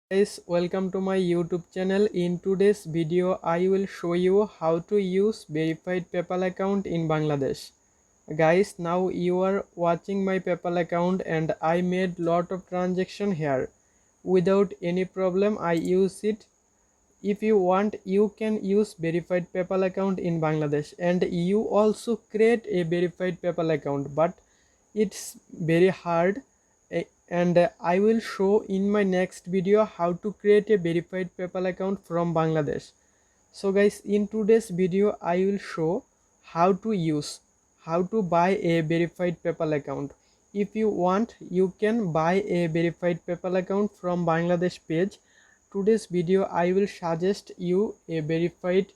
Guys, welcome to my YouTube channel. In today's video I will show you how to use verified PayPal account in Bangladesh. Guys, now you are watching my PayPal account and I made lot of transaction here without any problem. I use it. If you want, you can use verified PayPal account in Bangladesh, and you also create a verified PayPal account, but it's very hard. And I will show in my next video how to create a verified PayPal account from Bangladesh. So guys, in today's video I will show how to buy a verified PayPal account. If you want, you can buy a verified PayPal account from Bangladesh page. Today's video I will suggest you a verified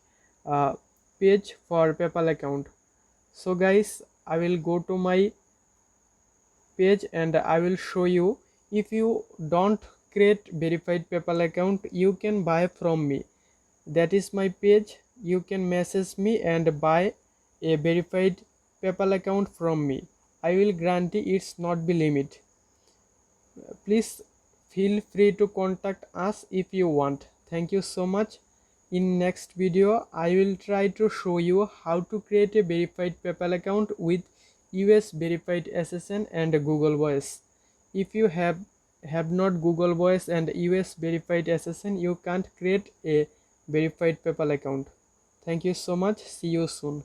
uh, page for PayPal account. So guys, I will go to my page and I will show you. If you don't create verified PayPal account, you can buy from me. That is my page. You can message me and buy a verified PayPal account from me. I will guarantee it's not be limit. Please feel free to contact us if you want. Thank you so much. In next video I will try to show you how to create a verified PayPal account with US verified SSN and Google Voice. If you have not Google Voice and US verified SSN, you can't create a verified PayPal account. Thank you so much. See you soon.